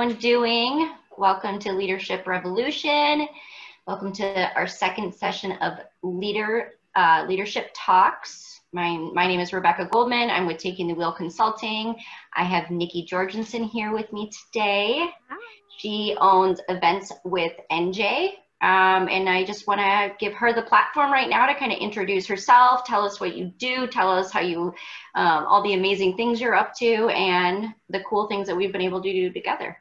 Doing? Welcome to Leadership Revolution. Welcome to our second session of Leadership Talks. My name is Rebekah Goldman. I'm with Taking the Wheel Consulting. I have Nikki Jorgensen here with me today. Hi. She owns events with NJ. And I just want to give her the platform right now to kind of introduce herself, tell us what you do, tell us how you, all the amazing things you're up to, and the cool things that we've been able to do together.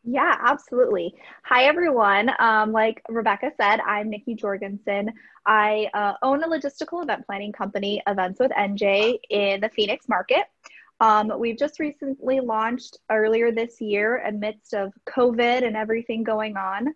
Yeah, absolutely. Hi, everyone. Like Rebekah said, I'm Nikki Jorgensen. I own a logistical event planning company, Events with NJ, in the Phoenix market. We've just recently launched earlier this year amidst of COVID and everything going on.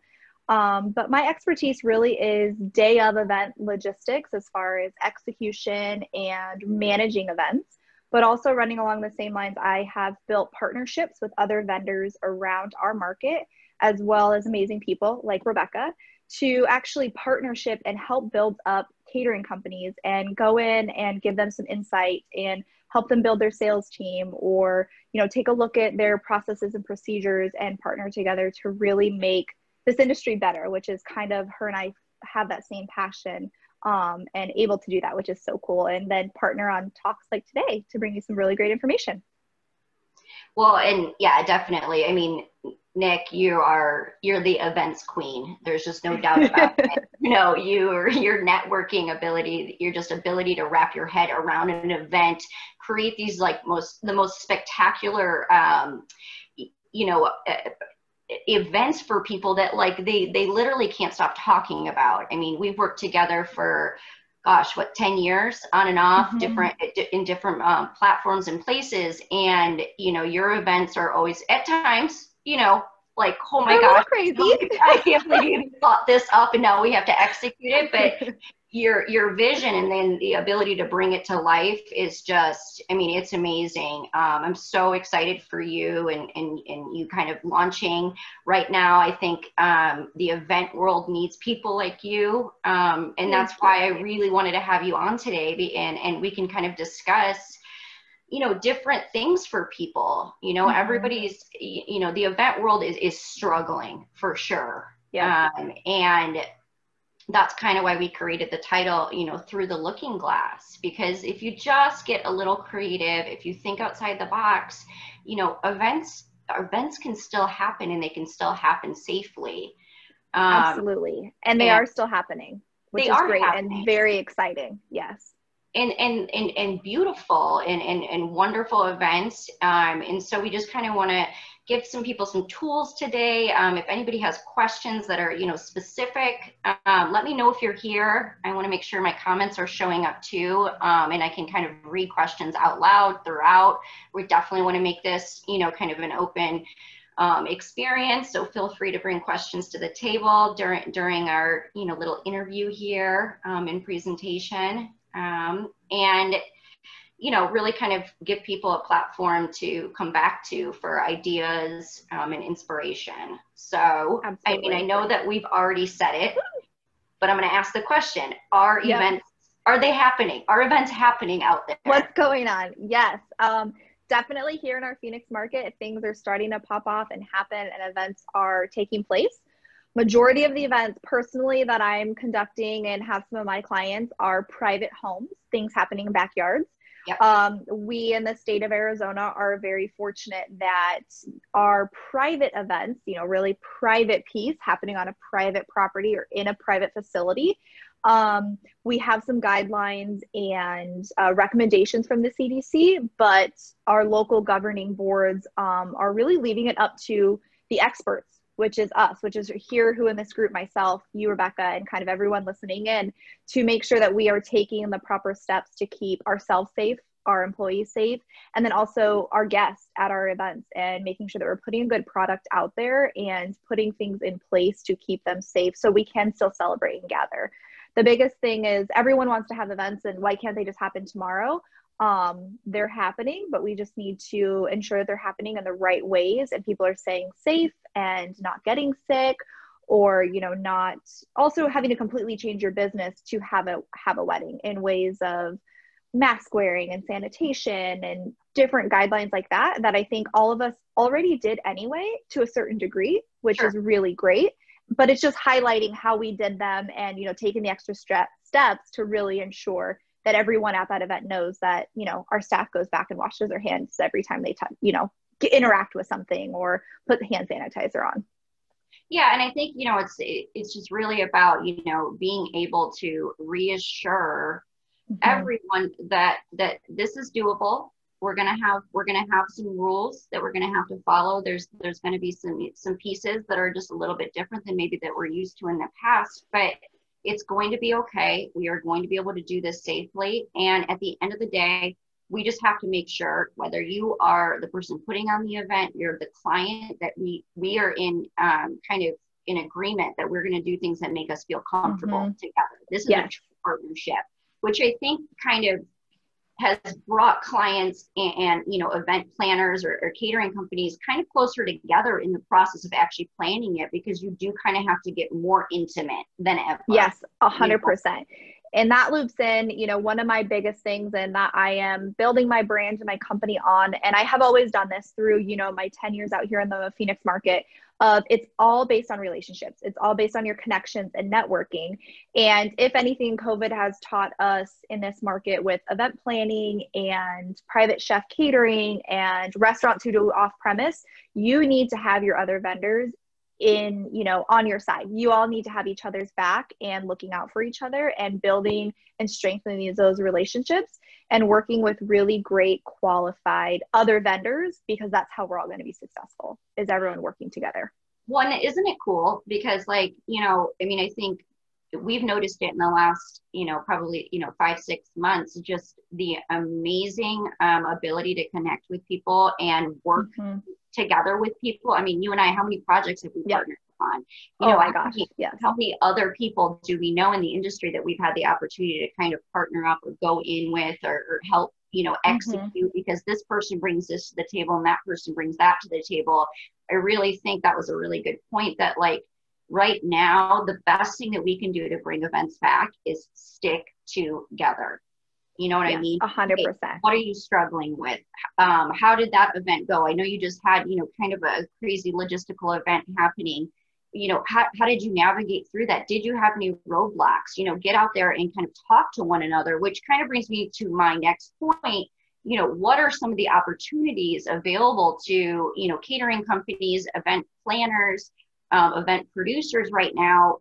But my expertise really is day of event logistics as far as execution and managing events, but also running along the same lines. I have built partnerships with other vendors around our market, as well as amazing people like Rebekah, to actually partnership and help build up catering companies and go in and give them some insight and help them build their sales team, or, take a look at their processes and procedures and partner together to really make this industry better, which is kind of her and I have that same passion and able to do that, which is so cool. And then partner on talks like today to bring you some really great information. Well, and yeah, definitely. I mean, Nick, you're the events queen. There's just no doubt about it. Your networking ability, your just ability to wrap your head around an event, create these the most spectacular, events for people that they literally can't stop talking about. I mean, we've worked together for 10 years on and off, in different platforms and places, and your events are always at times oh my gosh, crazy. I can't believe you thought this up and now we have to execute it. But your vision and then the ability to bring it to life is just, it's amazing. I'm so excited for you and you kind of launching right now. I think the event world needs people like you. And that's why I really wanted to have you on today, and we can kind of discuss different things for people. Everybody's, the event world is struggling for sure. Yeah. And that's kind of why we created the title, Through the Looking Glass, because if you just get a little creative, if you think outside the box, events can still happen, and they can still happen safely. Absolutely. And they are still happening, which is great and very exciting. Yes. And beautiful and wonderful events. And so we just kind of want to give some people some tools today. If anybody has questions that are, specific, let me know if you're here. I want to make sure my comments are showing up too. And I can kind of read questions out loud throughout. We definitely want to make this, kind of an open experience. So feel free to bring questions to the table during our, little interview here and presentation. And really kind of give people a platform to come back to for ideas and inspiration. So, absolutely. I know that we've already said it, but I'm going to ask the question, events, are they happening? Are events happening out there? What's going on? Yes. Definitely here in our Phoenix market, things are starting to pop off and happen, and events are taking place. Majority of the events personally that I'm conducting and have some of my clients are private homes, things happening in backyards. Yep. We in the state of Arizona are very fortunate that our private events, really private piece happening on a private property or in a private facility. We have some guidelines and recommendations from the CDC, but our local governing boards are really leaving it up to the experts, which is us, which is here who in this group, myself, you, Rebekah, and kind of everyone listening in, to make sure that we are taking the proper steps to keep ourselves safe, our employees safe, and then also our guests at our events, and making sure that we're putting a good product out there and putting things in place to keep them safe so we can still celebrate and gather. The biggest thing is everyone wants to have events, and why can't they just happen tomorrow? They're happening, but we just need to ensure that they're happening in the right ways and people are staying safe and not getting sick, or not also having to completely change your business to have a wedding in ways of mask wearing and sanitation and different guidelines like that I think all of us already did anyway to a certain degree, which Sure. is really great. But it's just highlighting how we did them and, you know, taking the extra steps to really ensure that everyone at that event knows that, you know, our staff goes back and washes their hands every time they you know, interact with something or put the hand sanitizer on. Yeah, and I think, you know, it's just really about, you know, being able to reassure everyone that this is doable. We're gonna have some rules that we're gonna have to follow. There's gonna be some pieces that are just a little bit different than maybe that we're used to in the past, but it's going to be okay. We are going to be able to do this safely. And at the end of the day, we just have to make sure, whether you are the person putting on the event, you're the client, that we are in kind of in agreement that we're going to do things that make us feel comfortable together. This is a true partnership, which I think kind of has brought clients and you know, event planners or catering companies kind of closer together in the process of actually planning it, because you do kind of have to get more intimate than ever. Yes, 100%. And that loops in, you know, one of my biggest things, and that I am building my brand and my company on, and I have always done this through, you know, my 10 years out here in the Phoenix market, it's all based on relationships. It's all based on your connections and networking. And if anything, COVID has taught us in this market with event planning and private chef catering and restaurants who do off-premise, you need to have your other vendors in, you know, on your side. You all need to have each other's back and looking out for each other and building and strengthening those relationships and working with really great qualified other vendors, because that's how we're all going to be successful, is everyone working together. Well, and isn't it cool? Because, like, you know, I mean, I think we've noticed it in the last, you know, probably, you know, 5-6 months, just the amazing ability to connect with people and work together with people. I mean, you and I, how many projects have we partnered on? You know, my gosh, how many other people do we know in the industry that we've had the opportunity to kind of partner up or go in with or help, you know, execute, because this person brings this to the table and that person brings that to the table. I really think that was a really good point, that like right now, the best thing that we can do to bring events back is stick together. You know what I mean? 100%. Okay, what are you struggling with? How did that event go? I know you just had, you know, kind of a crazy logistical event happening. You know, how did you navigate through that? Did you have new roadblocks? You know, get out there and kind of talk to one another, which kind of brings me to my next point. You know, what are some of the opportunities available to, you know, catering companies, event planners, event producers right now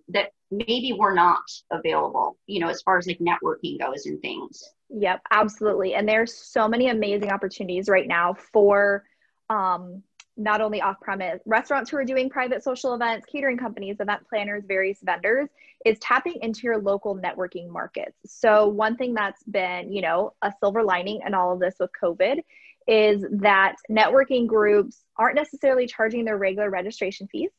that maybe were not available, you know, as far as like networking goes and things? Yep, absolutely. And there's so many amazing opportunities right now for not only off-premise restaurants who are doing private social events, catering companies, event planners, various vendors, is tapping into your local networking markets. So one thing that's been, you know, a silver lining in all of this with COVID is that networking groups aren't necessarily charging their regular registration fees,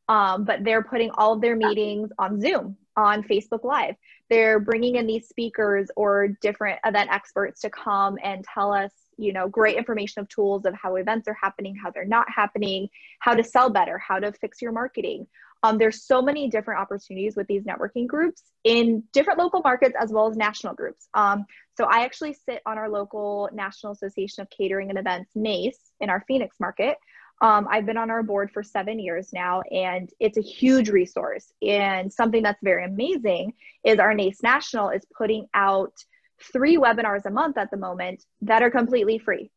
but they're putting all of their meetings on Zoom, on Facebook Live. They're bringing in these speakers or different event experts to come and tell us, you know, great information of tools of how events are happening, how they're not happening, how to sell better, how to fix your marketing. There's so many different opportunities with these networking groups in different local markets as well as national groups. So I actually sit on our local National Association of Catering and Events, NACE, in our Phoenix market. I've been on our board for 7 years now, and it's a huge resource. And something that's very amazing is our NACE National is putting out 3 webinars a month at the moment that are completely free.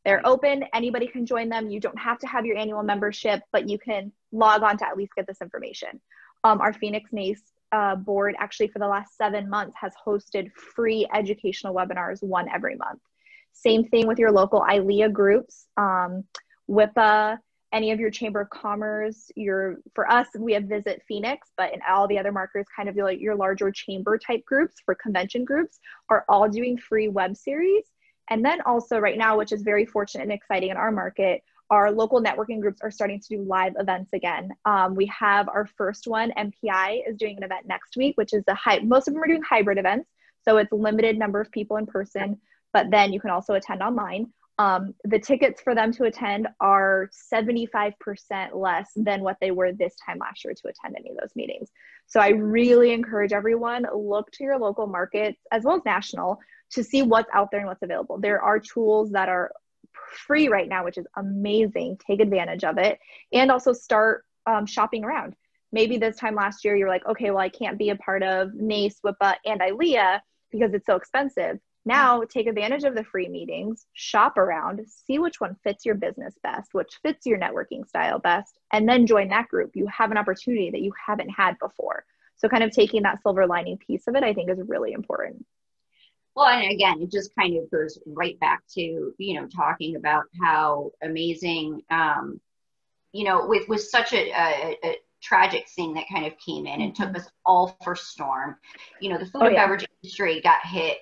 They're open. Anybody can join them. You don't have to have your annual membership, but you can log on to at least get this information. Our Phoenix NACE board actually for the last 7 months has hosted free educational webinars, one every month. Same thing with your local ILEA groups, WIPA, any of your Chamber of Commerce. For us, we have Visit Phoenix, but in all the other markers, kind of your larger chamber type groups for convention groups are all doing free web series. And then also right now, which is very fortunate and exciting in our market, our local networking groups are starting to do live events again. We have our first one, MPI is doing an event next week, which is most of them are doing hybrid events. So it's a limited number of people in person, but then you can also attend online. The tickets for them to attend are 75% less than what they were this time last year to attend any of those meetings. So I really encourage everyone, look to your local markets as well as national to see what's out there and what's available. There are tools that are free right now, which is amazing. Take advantage of it, and also start shopping around. Maybe this time last year, you're like, okay, well, I can't be a part of NACE, WIPA, and ILEA because it's so expensive. Now take advantage of the free meetings, shop around, see which one fits your business best, which fits your networking style best, and then join that group. You have an opportunity that you haven't had before. So kind of taking that silver lining piece of it, I think, is really important. Well, and again, it just kind of goes right back to, talking about how amazing, with such a tragic thing that kind of came in and took us all for storm. The food and beverage industry got hit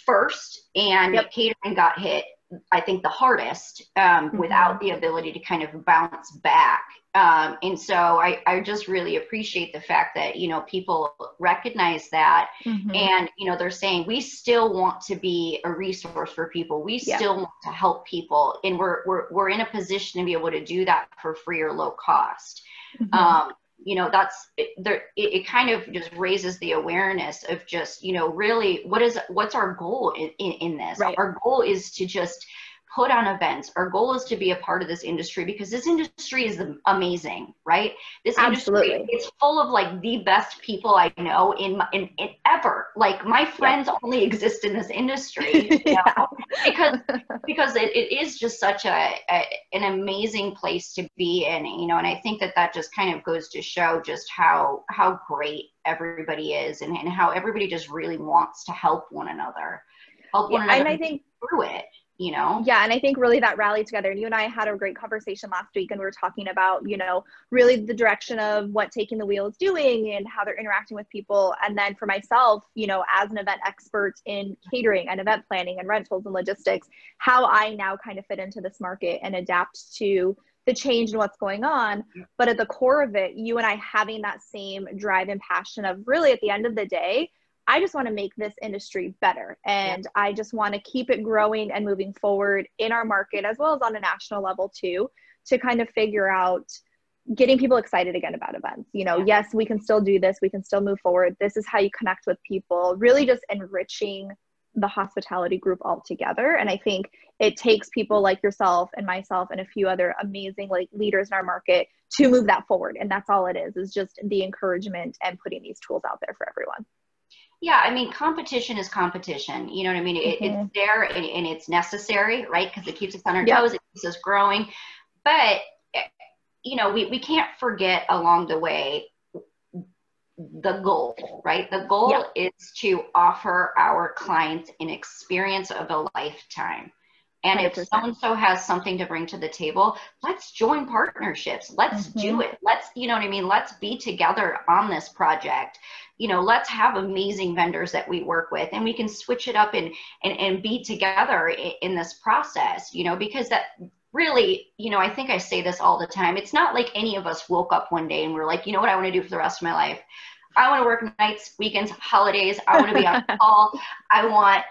first, and catering got hit, I think, the hardest, without the ability to kind of bounce back. And so I just really appreciate the fact that, people recognize that, and, they're saying, we still want to be a resource for people. We still want to help people. And we're in a position to be able to do that for free or low cost. That's it kind of just raises the awareness of just, really what's our goal in this? Right. Our goal is to just put on events. Our goal is to be a part of this industry, because this industry is amazing, right? This industry is full of like the best people I know in ever. Like my friends only exist in this industry, because it is just such an amazing place to be in, and I think that just kind of goes to show just how great everybody is, and how everybody just really wants to help one another and I think through it. Yeah. And I think really that rally together, and you and I had a great conversation last week, and we were talking about, really the direction of what Taking the Wheel is doing and how they're interacting with people. And then for myself, as an event expert in catering and event planning and rentals and logistics, how I now kind of fit into this market and adapt to the change and what's going on. But at the core of it, you and I having that same drive and passion of really, at the end of the day, I just want to make this industry better. And I just want to keep it growing and moving forward in our market, as well as on a national level too, to kind of figure out getting people excited again about events. Yes, we can still do this. We can still move forward. This is how you connect with people, really just enriching the hospitality group altogether. And I think it takes people like yourself and myself and a few other amazing leaders in our market to move that forward. And that's all it is just the encouragement and putting these tools out there for everyone. Yeah, I mean, competition is competition. You know what I mean? It's there and it's necessary, right? Because it keeps us on our toes, it keeps us growing. But, we can't forget along the way the goal, right? The goal is to offer our clients an experience of a lifetime. And 100%. If so-and-so has something to bring to the table, let's join partnerships. Let's do it. Let's, let's be together on this project. Let's have amazing vendors that we work with, and we can switch it up and be together in this process, because that really, I think I say this all the time. It's not like any of us woke up one day and we're like, what I want to do for the rest of my life? I want to work nights, weekends, holidays. I want to be on call. I want,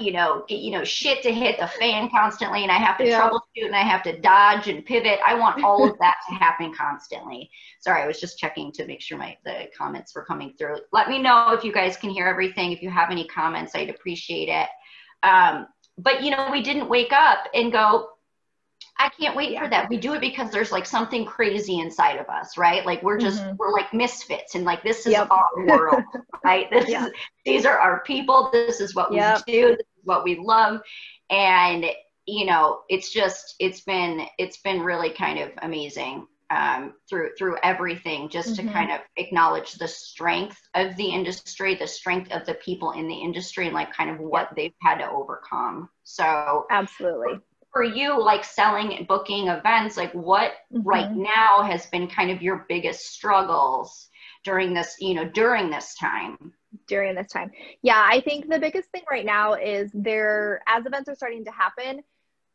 shit to hit the fan constantly, and I have to troubleshoot, and I have to dodge and pivot. I want all of that to happen constantly. Sorry, I was just checking to make sure the comments were coming through. Let me know if you guys can hear everything. If you have any comments, I'd appreciate it. But, we didn't wake up and go, I can't wait for that. We do it because there's something crazy inside of us, right? We're just, we're like misfits, and this is our world, right? These are our people. This is what we do. This is what we love. And, it's been really kind of amazing through everything, just to kind of acknowledge the strength of the industry, the strength of the people in the industry, and kind of what they've had to overcome. So absolutely. For you, selling and booking events, what right now has been kind of your biggest struggles during this, during this time? Yeah, I think the biggest thing right now is as events are starting to happen,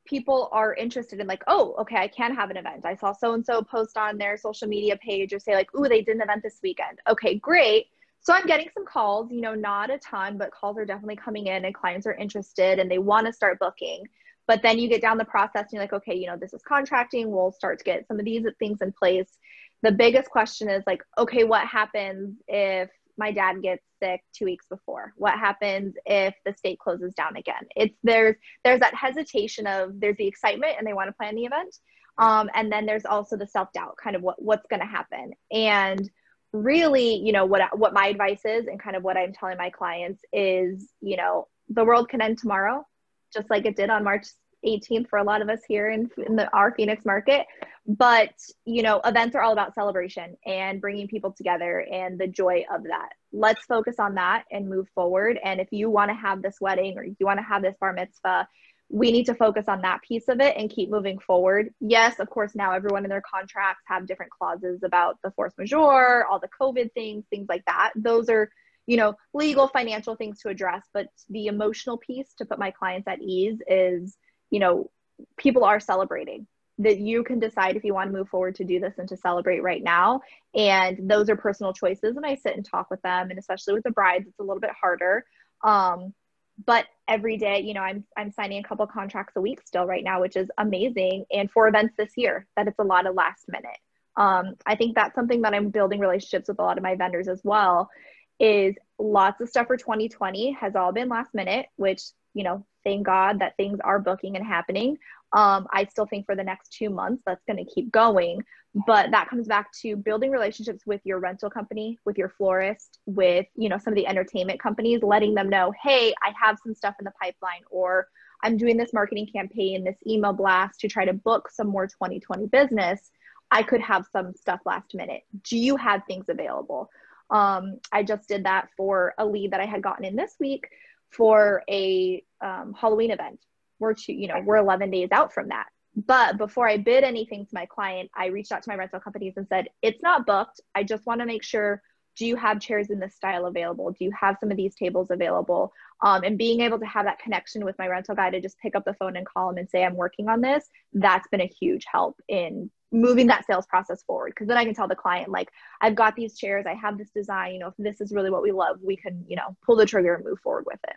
people are interested in oh, okay, I can have an event. I saw so-and-so post on their social media page or say ooh, they did an event this weekend. Okay, great. So I'm getting some calls, not a ton, but calls are definitely coming in, and clients are interested and they want to start booking. But then you get down the process and you're like, okay, this is contracting. We'll start to get some of these things in place. The biggest question is okay, what happens if my dad gets sick 2 weeks before? What happens if the state closes down again? There's that hesitation of, there's the excitement and they want to plan the event. And then there's also the self-doubt, kind of what's going to happen. And really, you know, what my advice is, and kind of what I'm telling my clients is, you know, the world can end tomorrow, just like it did on March 18th for a lot of us here in our Phoenix market. But, you know, events are all about celebration and bringing people together and the joy of that. Let's focus on that and move forward. And if you want to have this wedding or you want to have this bar mitzvah, we need to focus on that piece of it and keep moving forward. Yes, of course, now everyone in their contracts have different clauses about the force majeure, all the COVID things like that. Those are, you know, legal, financial things to address. But the emotional piece to put my clients at ease is, you know, people are celebrating. That you can decide if you want to move forward to do this and to celebrate right now. And those are personal choices. And I sit and talk with them. And especially with the brides, it's a little bit harder. But every day, you know, I'm signing a couple contracts a week still right now, which is amazing. And for events this year, that it's a lot of last minute. I think that's something that I'm building relationships with a lot of my vendors as well, is lots of stuff for 2020 has all been last minute, which, you know, thank God that things are booking and happening. I still think for the next 2 months, that's going to keep going. But that comes back to building relationships with your rental company, with your florist, with, you know, some of the entertainment companies, letting them know, hey, I have some stuff in the pipeline, or I'm doing this marketing campaign, this email blast to try to book some more 2020 business. I could have some stuff last minute. Do you have things available? I just did that for a lead that I had gotten in this week for a Halloween event. We're 11 days out from that. But before I bid anything to my client, I reached out to my rental companies and said, it's not booked. I just want to make sure, do you have chairs in this style available? Do you have some of these tables available? And being able to have that connection with my rental guy to just pick up the phone and call him and say, I'm working on this. That's been a huge help in moving that sales process forward. Because then I can tell the client, like, I've got these chairs, I have this design, you know, if this is really what we love, we can, you know, pull the trigger and move forward with it.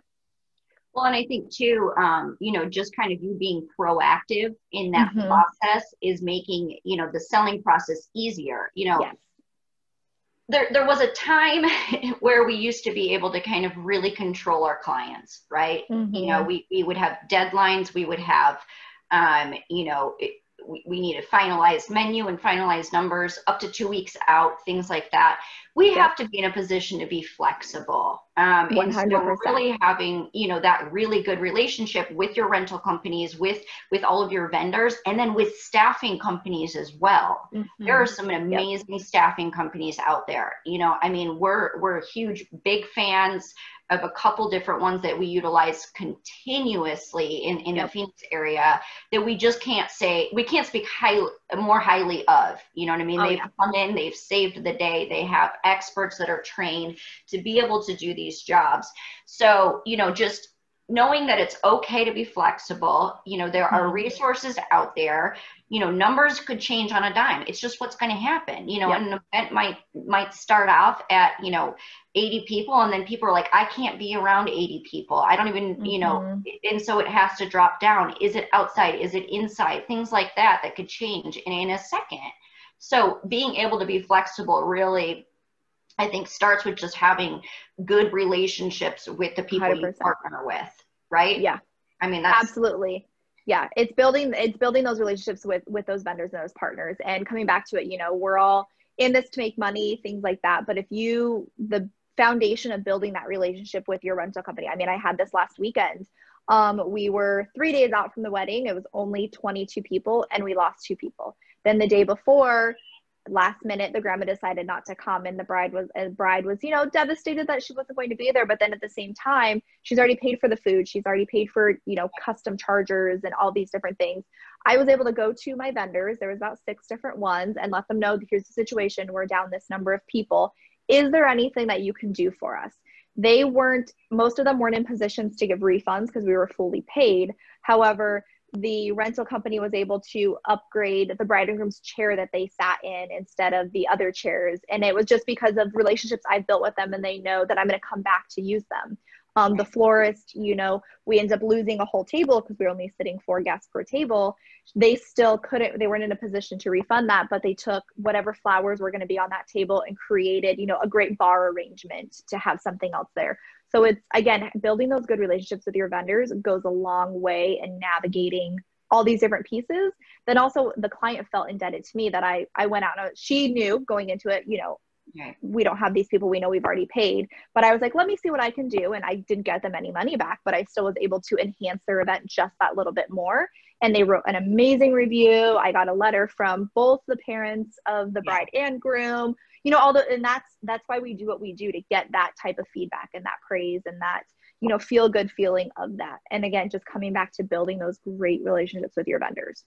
Well, and I think too, you know, just kind of you being proactive in that process is making, you know, the selling process easier. You know, yes. There was a time where we used to be able to kind of really control our clients, right? You know, we would have deadlines, we would have, you know, we need a finalized menu and finalized numbers up to 2 weeks out, things like that. We have to be in a position to be flexible. 100%. And so really having, you know, that really good relationship with your rental companies, with all of your vendors, and then with staffing companies as well. There are some amazing staffing companies out there. You know, I mean, we're huge, big fans of a couple different ones that we utilize continuously in the Phoenix area that we just can't speak more highly of, you know what I mean? They've come in, they've saved the day, they have experts that are trained to be able to do these jobs. So, you know, just knowing that it's okay to be flexible, you know, there are resources out there, you know, numbers could change on a dime. It's just what's going to happen, you know, an event might start off at, you know, 80 people. And then people are like, I can't be around 80 people. I don't even, you know, and so it has to drop down. Is it outside? Is it inside? Things like that could change in a second. So being able to be flexible really, I think, starts with just having good relationships with the people 100%. You partner with, right? Yeah. I mean, that's absolutely. Yeah. It's building those relationships with those vendors and those partners, and coming back to it, you know, we're all in this to make money, things like that. But if the foundation of building that relationship with your rental company, I mean, I had this last weekend. We were 3 days out from the wedding. It was only 22 people and we lost 2 people. Then the day before, last minute, the grandma decided not to come, and the bride was, you know, devastated that she wasn't going to be there. But then at the same time, she's already paid for the food. She's already paid for, you know, custom chargers and all these different things. I was able to go to my vendors. There was about 6 different ones, and let them know, here's the situation. We're down this number of people. Is there anything that you can do for us? Most of them weren't in positions to give refunds because we were fully paid. However, the rental company was able to upgrade the bride and groom's chair that they sat in instead of the other chairs. And it was just because of relationships I've built with them, and they know that I'm going to come back to use them. The florist, you know, we ended up losing a whole table because we were only sitting 4 guests per table. They still couldn't, they weren't in a position to refund that, but they took whatever flowers were going to be on that table and created, you know, a great bar arrangement to have something else there. So it's, again, building those good relationships with your vendors goes a long way in navigating all these different pieces. Then also the client felt indebted to me that I went out and she knew going into it, you know, we don't have these people, we know we've already paid, but I was like, let me see what I can do. And I didn't get them any money back, but I still was able to enhance their event just that little bit more. And they wrote an amazing review. I got a letter from both the parents of the bride and groom, you know, and that's why we do what we do, to get that type of feedback and that praise and that, you know, feel good feeling of that. And again, just coming back to building those great relationships with your vendors.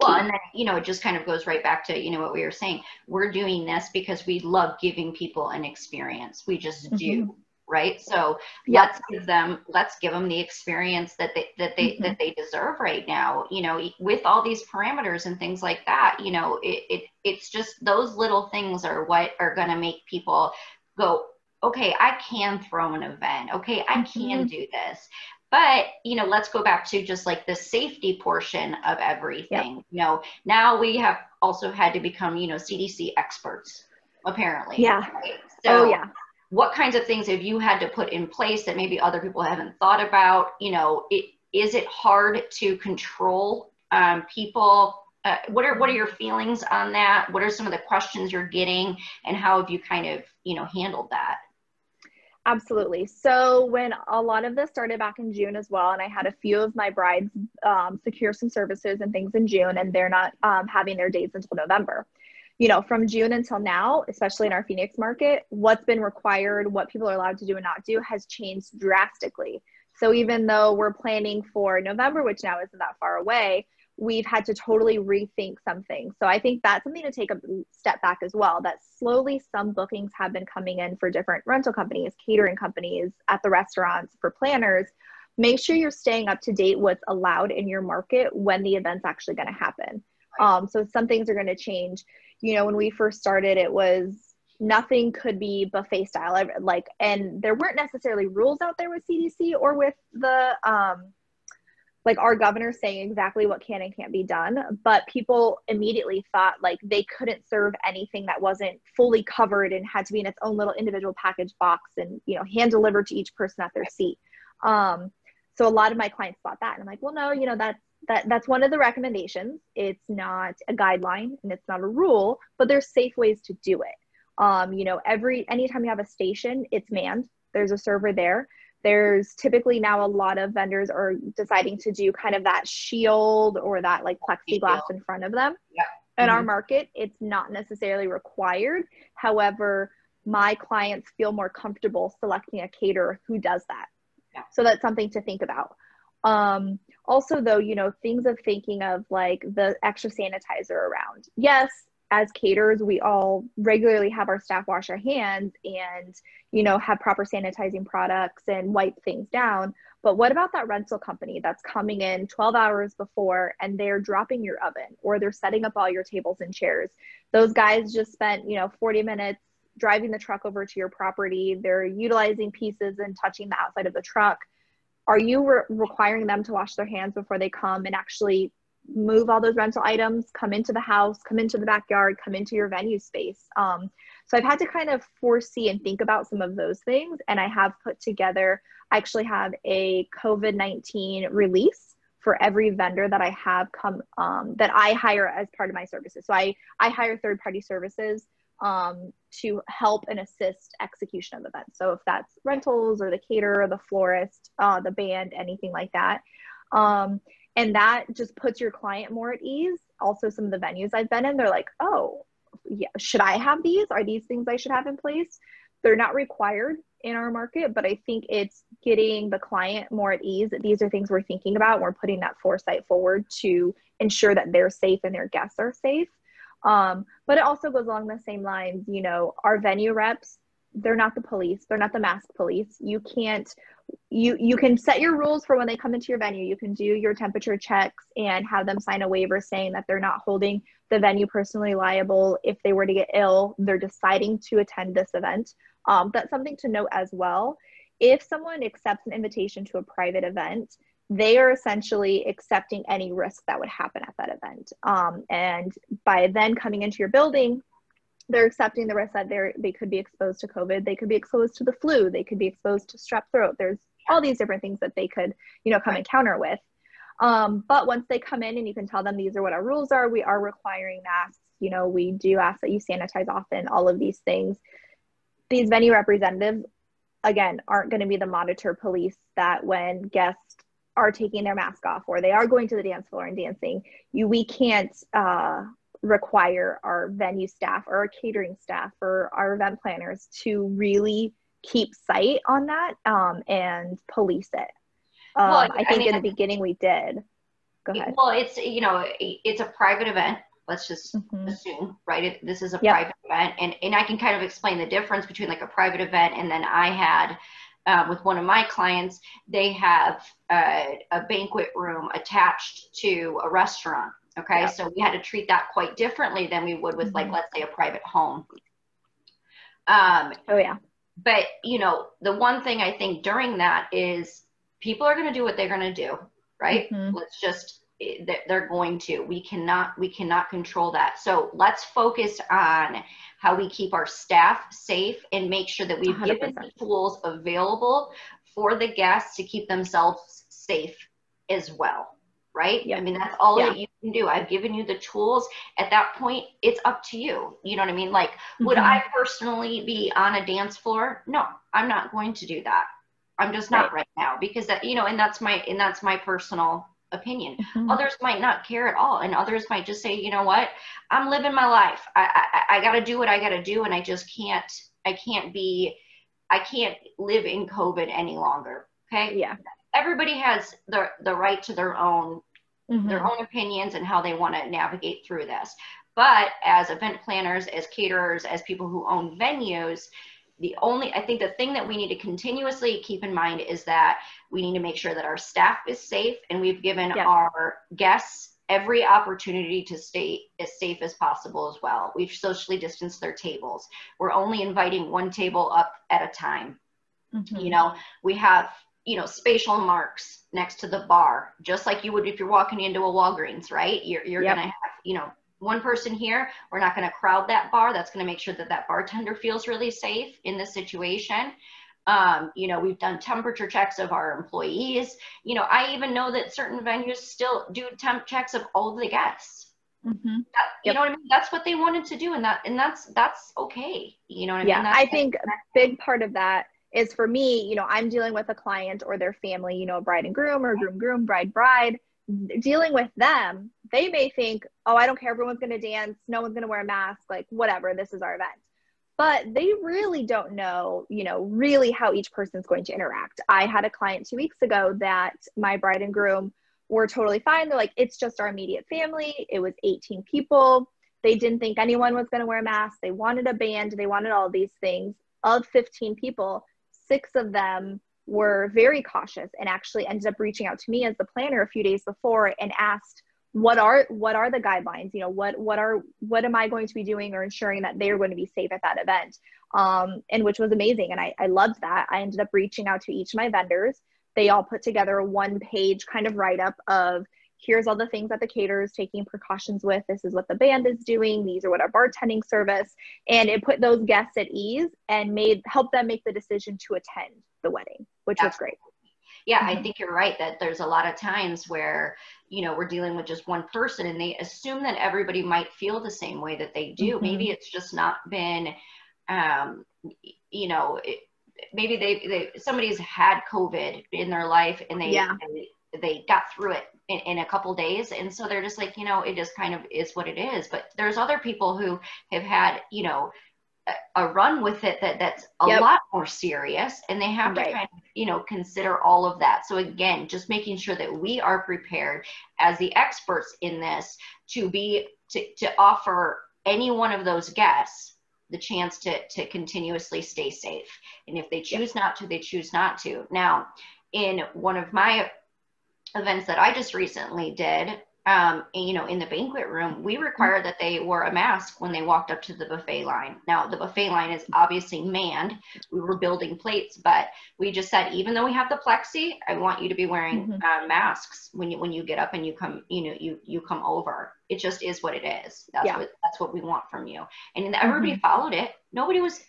Well, and then, you know, it just kind of goes right back to, you know, what we were saying. We're doing this because we love giving people an experience. We just do, right? So let's give them the experience that they deserve right now, you know, with all these parameters and things like that. You know, it's just those little things are what are going to make people go, okay, I can throw an event. Okay, I can do this. But, you know, let's go back to just like the safety portion of everything. You know, now we have also had to become, you know, CDC experts, apparently. Right? So what kinds of things have you had to put in place that maybe other people haven't thought about? You know, is it hard to control people? What are your feelings on that? What are some of the questions you're getting, and how have you kind of, you know, handled that? Absolutely. So when a lot of this started back in June as well, and I had a few of my brides secure some services and things in June, and they're not having their dates until November. You know, from June until now, especially in our Phoenix market, what's been required, what people are allowed to do and not do has changed drastically. So even though we're planning for November, which now isn't that far away, we've had to totally rethink something. So I think that's something to take a step back as well, that slowly some bookings have been coming in for different rental companies, catering companies, at the restaurants, for planners. Make sure you're staying up to date what's allowed in your market when the event's actually going to happen. So some things are going to change. You know, when we first started, it was nothing could be buffet style, like, and there weren't necessarily rules out there with CDC or with the, like our governor saying exactly what can and can't be done, but people immediately thought like they couldn't serve anything that wasn't fully covered and had to be in its own little individual package box and, you know, hand delivered to each person at their seat. So a lot of my clients thought that, and I'm like, well, no, you know, that's one of the recommendations. It's not a guideline and it's not a rule, but there's safe ways to do it. You know, anytime you have a station, it's manned. There's a server there. There's typically now a lot of vendors are deciding to do kind of that shield or that like plexiglass in front of them. In our market, it's not necessarily required. However, my clients feel more comfortable selecting a caterer who does that. So that's something to think about. Also though, you know, things of thinking of like the extra sanitizer around. Yes, as caterers, we all regularly have our staff wash our hands and, you know, have proper sanitizing products and wipe things down. But what about that rental company that's coming in 12 hours before and they're dropping your oven or they're setting up all your tables and chairs? Those guys just spent, you know, 40 minutes driving the truck over to your property. They're utilizing pieces and touching the outside of the truck. Are you requiring them to wash their hands before they come and actually move all those rental items, come into the house, come into the backyard, come into your venue space? So I've had to kind of foresee and think about some of those things. And I have put together, I actually have a COVID-19 release for every vendor that I have come, that I hire as part of my services. So I hire third-party services to help and assist execution of events. So if that's rentals or the caterer, the florist, the band, anything like that. And that just puts your client more at ease. Also, some of the venues I've been in, they're like, oh, yeah, should I have these? Are these things I should have in place? They're not required in our market, but I think it's getting the client more at ease that these are things we're thinking about. We're putting that foresight forward to ensure that they're safe and their guests are safe. But it also goes along the same lines, you know, our venue reps, they're not the police. They're not the mask police. You can't, you can set your rules for when they come into your venue. You can do your temperature checks and have them sign a waiver saying that they're not holding the venue personally liable if they were to get ill. They're deciding to attend this event. That's something to note as well, if someone accepts an invitation to a private event, they are essentially accepting any risk that would happen at that event. And by then coming into your building, they're accepting the risk that they could be exposed to COVID, they could be exposed to the flu, they could be exposed to strep throat. There's all these different things that they could, come encounter with. But once they come in and you can tell them these are what our rules are, we are requiring masks. We do ask that you sanitize often, all of these things. These venue representatives, again, aren't going to be the monitor police that when guests are taking their mask off or they are going to the dance floor and dancing, we can't require our venue staff or our catering staff or our event planners to really keep sight on that and police it. I think in the beginning we did. Go ahead. Well, it's a private event. Let's just assume, right? This is a private event. And I can kind of explain the difference between like a private event and then I had with one of my clients, they have a banquet room attached to a restaurant. Okay. Yep. So we had to treat that quite differently than we would with like, let's say a private home. But the one thing I think during that is people are going to do what they're going to do, right? Let's just, they're going to, we cannot control that. So let's focus on how we keep our staff safe and make sure that we've 100%. Given the tools available for the guests to keep themselves safe as well. Right? Yep. I mean, that's all that you can do. I've given you the tools. At that point, it's up to you. You know what I mean? Like, would I personally be on a dance floor? No, I'm not going to do that. I'm just not right now because that, and that's my personal opinion. Others might not care at all. And others might just say, you know what, I'm living my life. I got to do what I got to do. And I just I can't live in COVID any longer. Okay. Yeah. Everybody has the right to their own opinions and how they want to navigate through this. But as event planners, as caterers, as people who own venues, I think the thing that we need to continuously keep in mind is that we need to make sure that our staff is safe and we've given our guests every opportunity to stay as safe as possible as well. We've socially distanced their tables. We're only inviting one table up at a time. We have spatial marks next to the bar, just like you would if you're walking into a Walgreens, right? You're going to have, one person here. We're not going to crowd that bar. That's going to make sure that that bartender feels really safe in this situation. We've done temperature checks of our employees. I even know that certain venues still do temp checks of all of the guests. You know what I mean? That's what they wanted to do. And that's okay. You know what I mean? I think a big part of that is for me, I'm dealing with a client or their family, bride and groom or groom, bride, dealing with them. They may think, oh, I don't care. Everyone's going to dance. No one's going to wear a mask, like whatever. This is our event. But they really don't know, really how each person's going to interact. I had a client 2 weeks ago that my bride and groom were totally fine. They're like, it's just our immediate family. It was 18 people. They didn't think anyone was going to wear a mask. They wanted a band. They wanted all these things. Of 15 people, 6 of them were very cautious and actually ended up reaching out to me as the planner a few days before and asked, what are the guidelines? What am I going to be doing or ensuring that they're going to be safe at that event? And which was amazing. And I loved that. I ended up reaching out to each of my vendors. They all put together a 1-page kind of write-up of, here's all the things that the caterer is taking precautions with. This is what the band is doing. These are what our bartending service. And it put those guests at ease and helped them make the decision to attend the wedding, which was great. Yeah, I think you're right that there's a lot of times where, we're dealing with just one person and they assume that everybody might feel the same way that they do. Maybe it's just not been, maybe somebody's had COVID in their life and they got through it in a couple days. And so they're just like, it just kind of is what it is. But there's other people who have had, a run with it that's a lot more serious, and they have to kind of, consider all of that. So again, just making sure that we are prepared as the experts in this to offer any one of those guests the chance to continuously stay safe. And if they choose not to, they choose not to. Now, in one of my events that I just recently did, you know, in the banquet room, we required that they wore a mask when they walked up to the buffet line. Now, the buffet line is obviously manned. We were building plates, but we just said, even though we have the plexi, I want you to be wearing masks when you get up and you come, you know, you come over. It just is what it is. That's what we want from you. And everybody followed it. Everybody was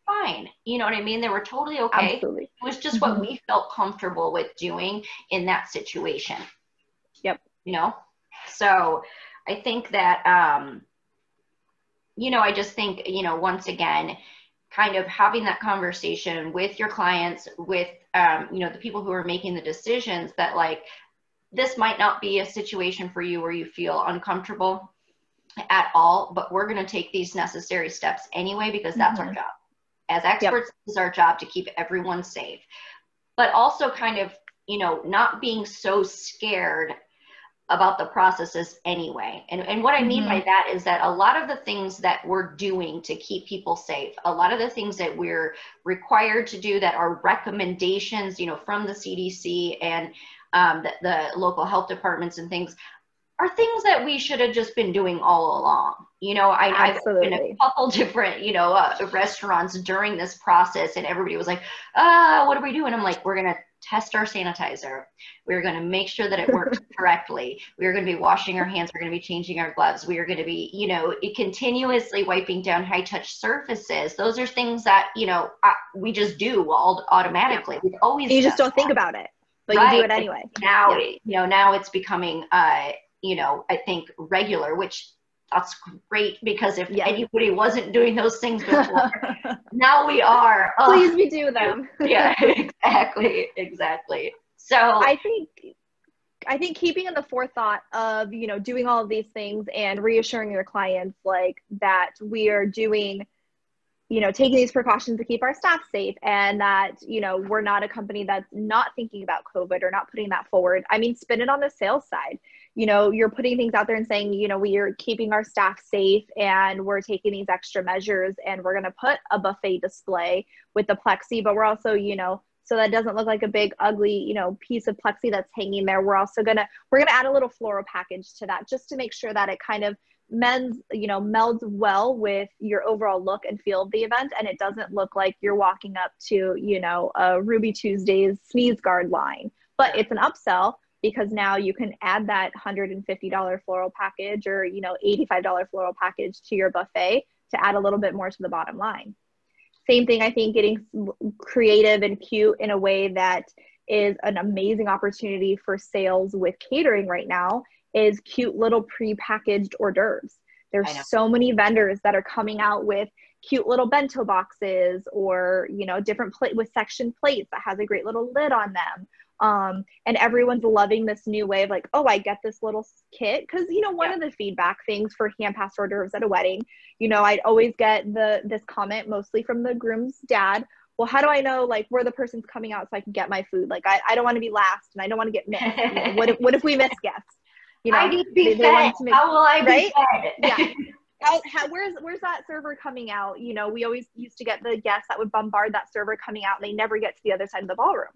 fine. You know what I mean? They were totally okay. Absolutely. It was just what we felt comfortable with doing in that situation. Yep. You know? So I think that, you know, I just think, you know, once again, kind of having that conversation with your clients, with, you know, the people who are making the decisions, that like, this might not be a situation for you where you feel uncomfortable at all, but we're going to take these necessary steps anyway, because that's our job. As experts, it's our job to keep everyone safe, but also kind of, you know, not being so scared about the processes anyway. And what I mean by that is that a lot of the things that we're doing to keep people safe, a lot of the things that we're required to do that are recommendations, you know, from the CDC and the local health departments and things, are things that we should have just been doing all along. You know, I've been in a couple different, you know, restaurants during this process, and everybody was like, what are we doing? I'm like, we're going to test our sanitizer. We're going to make sure that it works correctly. We're going to be washing our hands. We're going to be changing our gloves. We are going to be, you know, continuously wiping down high touch surfaces. Those are things that, you know, we just do all automatically. We've always you just don't think about it, but you do it anyway. Now, you know, now it's becoming, you know, I think regular, which that's great, because if anybody wasn't doing those things before, now we are. Please, we do them. Yeah, exactly. So I think keeping in the forethought of, you know, doing all of these things and reassuring your clients like that we are doing, you know, taking these precautions to keep our staff safe, and that, you know, we're not a company that's not thinking about COVID or not putting that forward. I mean, spin it on the sales side. You know, you're putting things out there and saying, you know, we are keeping our staff safe and we're taking these extra measures, and we're going to put a buffet display with the plexi, but we're also, you know, so that doesn't look like a big ugly, you know, piece of plexi that's hanging there. We're also going to add a little floral package to that, just to make sure that it kind of melds well with your overall look and feel of the event, and it doesn't look like you're walking up to, you know, a Ruby Tuesdays sneeze guard line. But it's an upsell, because now you can add that $150 floral package, or, you know, $85 floral package to your buffet to add a little bit more to the bottom line. Same thing, I think, getting creative and cute in a way that is an amazing opportunity for sales with catering right now is cute little pre-packaged hors d'oeuvres. There's so many vendors that are coming out with cute little bento boxes, or, you know, different plate with section plates that has a great little lid on them. And everyone's loving this new way of like, oh, I get this little kit. Cause, you know, one of the feedback things for hand-passed hors d'oeuvres at a wedding, you know, I'd always get this comment mostly from the groom's dad. Well, how do I know like where the person's coming out so I can get my food? Like, I don't want to be last, and I don't want to get missed. You know, what if we miss guests? You know, I need to be fed. How will I be fed? Yeah. Where's that server coming out? You know, we always used to get the guests that would bombard that server coming out, and they never get to the other side of the ballroom.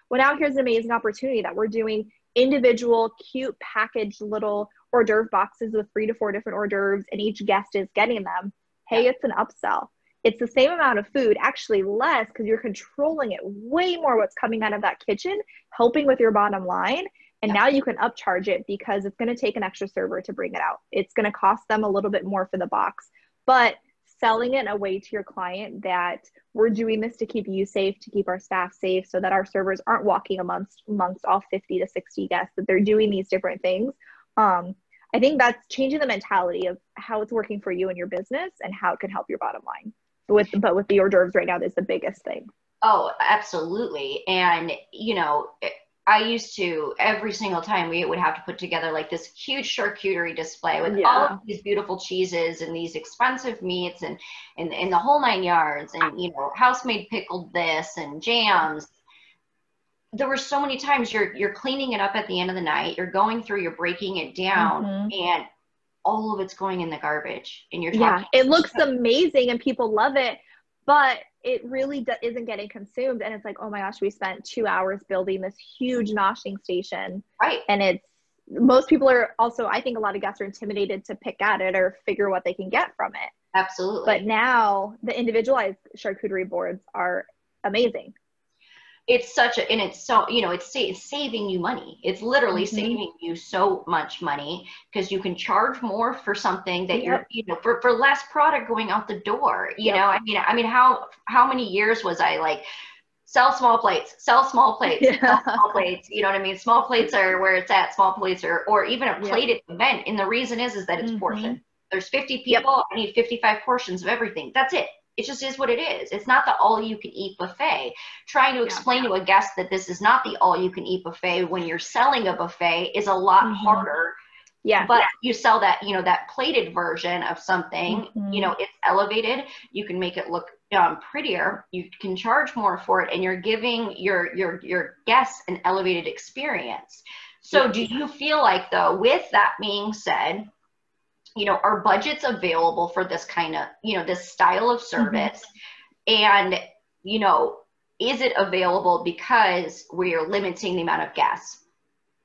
Well, now here's an amazing opportunity that we're doing individual, cute, packaged little hors d'oeuvre boxes with 3 to 4 different hors d'oeuvres, and each guest is getting them. Hey, it's an upsell. It's the same amount of food, actually less, because you're controlling it way more what's coming out of that kitchen, helping with your bottom line. And now you can upcharge it, because it's going to take an extra server to bring it out. It's going to cost them a little bit more for the box, but selling it away to your client that we're doing this to keep you safe, to keep our staff safe, so that our servers aren't walking amongst all 50 to 60 guests, that they're doing these different things. I think that's changing the mentality of how it's working for you and your business, and how it can help your bottom line. But with the hors d'oeuvres right now, that's the biggest thing. Oh, absolutely. And, you know, I used to, every single time we would have to put together like this huge charcuterie display with all of these beautiful cheeses and these expensive meats and the whole 9 yards, and, you know, house-made pickled this and jams. There were so many times you're cleaning it up at the end of the night, you're going through, you're breaking it down, and all of it's going in the garbage. And you're talking. Yeah, it looks amazing and people love it, but it really isn't getting consumed. And it's like, oh my gosh, we spent 2 hours building this huge noshing station. Right. And most people are also, I think a lot of guests are intimidated to pick at it or figure what they can get from it. Absolutely. But now the individualized charcuterie boards are amazing. It's such a, and it's so, you know, it's saving you money. It's literally saving you so much money because you can charge more for something that you're, you know, for less product going out the door. You know, I mean, how many years was I like, sell small plates, sell small plates, sell small plates. You know what I mean? Small plates are where it's at. Small plates are, or even a plated event. And the reason is that it's portion. There's 50 people. I need 55 portions of everything. That's it. It just is what it is. It's not the all-you-can-eat buffet. Trying to explain to a guest that this is not the all-you-can-eat buffet when you're selling a buffet is a lot harder. Yeah. But you sell that, you know, that plated version of something, you know, it's elevated. You can make it look prettier. You can charge more for it, and you're giving your guests an elevated experience. So do you feel like, though, with that being said, you know, are budgets available for this kind of, you know, this style of service? And, you know, is it available because we're limiting the amount of guests?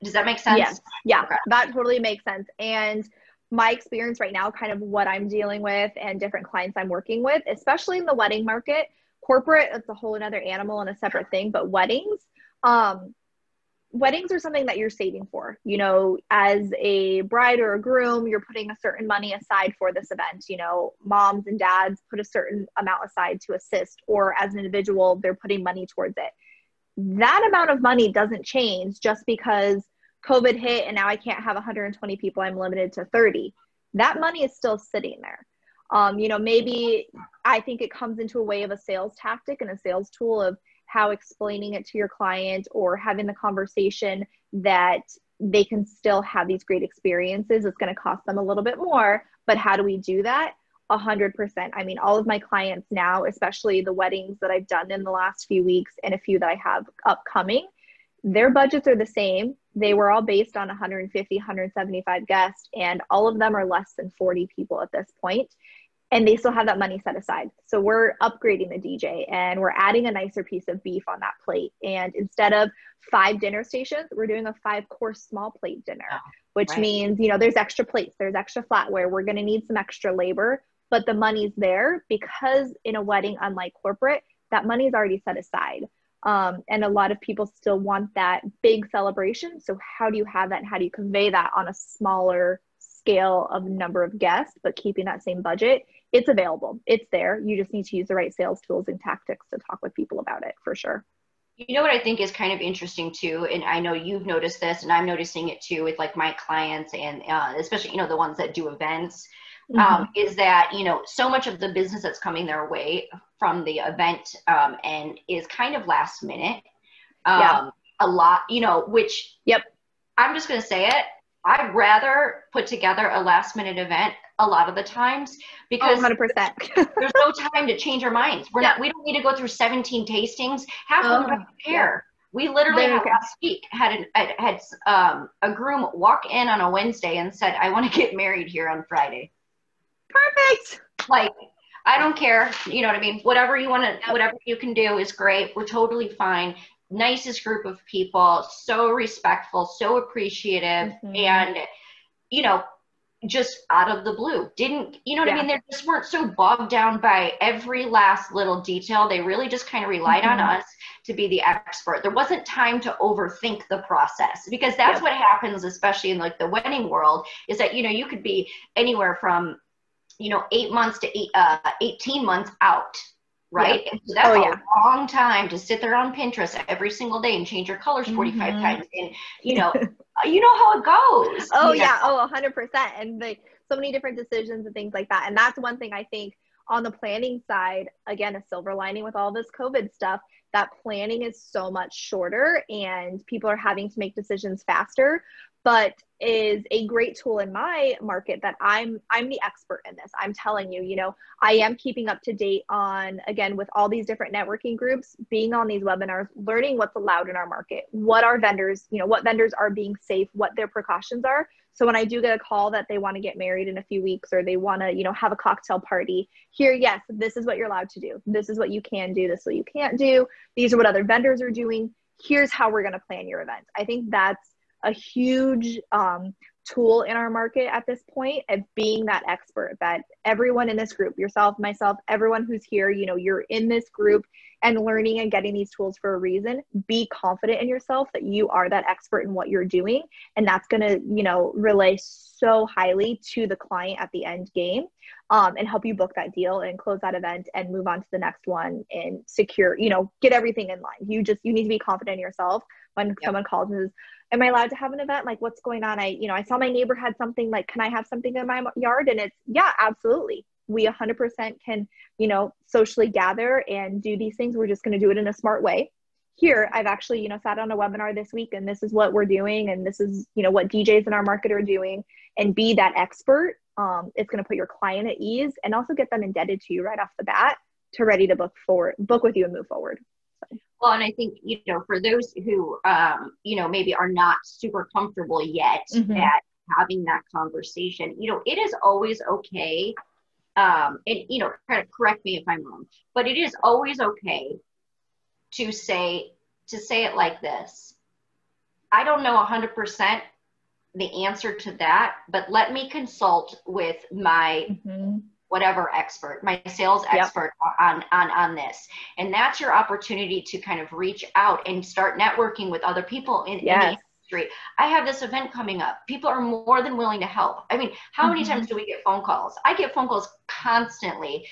Does that make sense? Yes. Yeah, okay. That totally makes sense. And my experience right now, kind of what I'm dealing with and different clients I'm working with, especially in the wedding market, corporate, it's a whole another animal and a separate thing, but weddings are something that you're saving for. You know, as a bride or a groom, you're putting a certain money aside for this event. You know, moms and dads put a certain amount aside to assist, or as an individual, they're putting money towards it. That amount of money doesn't change just because COVID hit and now I can't have 120 people. I'm limited to 30. That money is still sitting there. You know, maybe I think it comes into a way of a sales tactic and a sales tool of how explaining it to your client or having the conversation that they can still have these great experiences. It's going to cost them a little bit more, but how do we do that? 100%. I mean, all of my clients now, especially the weddings that I've done in the last few weeks and a few that I have upcoming, their budgets are the same. They were all based on 150, 175 guests, and all of them are less than 40 people at this point. And they still have that money set aside. So we're upgrading the DJ and we're adding a nicer piece of beef on that plate. And instead of 5 dinner stations, we're doing a 5-course small plate dinner, which means, you know, there's extra plates, there's extra flatware. We're going to need some extra labor, but the money's there because in a wedding, unlike corporate, that money is already set aside. And a lot of people still want that big celebration. So how do you have that? And how do you convey that on a smaller scale of number of guests, but keeping that same budget? It's available. It's there. You just need to use the right sales tools and tactics to talk with people about it, for sure. You know what I think is kind of interesting too, and I know you've noticed this, and I'm noticing it too with like my clients and especially, you know, the ones that do events, is that, you know, so much of the business that's coming their way from the event and is kind of last minute. A lot, you know, which I'm just going to say it. I'd rather put together a last minute event a lot of the times because 100%. There's no time to change our minds. We don't need to go through 17 tastings. Half of them don't care. We literally last week had a groom walk in on a Wednesday and said, I want to get married here on Friday. Perfect. Like, I don't care. You know what I mean? Whatever you want to, whatever you can do is great. We're totally fine. Nicest group of people, so respectful, so appreciative, and, you know, just out of the blue. Didn't, you know what I mean? They just weren't so bogged down by every last little detail. They really just kind of relied on us to be the expert. There wasn't time to overthink the process, because that's what happens, especially in like the wedding world, is that, you know, you could be anywhere from, you know, 8 months to 18 months out. Right. And so that's a long time to sit there on Pinterest every single day and change your colors 45 times. And, you know, you know how it goes. Oh, yeah. Oh, 100%. And like so many different decisions and things like that. And that's one thing I think on the planning side, again, a silver lining with all this COVID stuff, that planning is so much shorter and people are having to make decisions faster, but is a great tool in my market that I'm the expert in this. I'm telling you, you know, I am keeping up to date on, again, with all these different networking groups, being on these webinars, learning what's allowed in our market, what our vendors, you know, what vendors are being safe, what their precautions are. So when I do get a call that they want to get married in a few weeks, or they want to, you know, have a cocktail party here, yes, this is what you're allowed to do. This is what you can do. This is what you can't do. These are what other vendors are doing. Here's how we're going to plan your event. I think that's a huge tool in our market at this point of being that expert, that everyone in this group, yourself, myself, everyone who's here, you know, you're in this group and learning and getting these tools for a reason. Be confident in yourself that you are that expert in what you're doing. And that's going to, you know, relay so highly to the client at the end game, and help you book that deal and close that event and move on to the next one and secure, you know, get everything in line. You need to be confident in yourself when someone calls and says, am I allowed to have an event? Like, what's going on? I saw my neighbor had something, like, can I have something in my yard? And it's, yeah, absolutely. We 100% can, you know, socially gather and do these things. We're just going to do it in a smart way. Here, I've actually, you know, sat on a webinar this week, and this is what we're doing. And this is, you know, what DJs in our market are doing, and be that expert. It's going to put your client at ease and also get them indebted to you right off the bat to ready to book with you and move forward. So. Well, and I think, you know, for those who, you know, maybe are not super comfortable yet at having that conversation, you know, it is always okay. And, you know, correct me if I'm wrong, but it is always okay to say it like this. I don't know 100% the answer to that, but let me consult with my whatever expert, my sales expert on this. And that's your opportunity to kind of reach out and start networking with other people in the industry. I have this event coming up. People are more than willing to help. I mean, how many times do we get phone calls? I get phone calls constantly,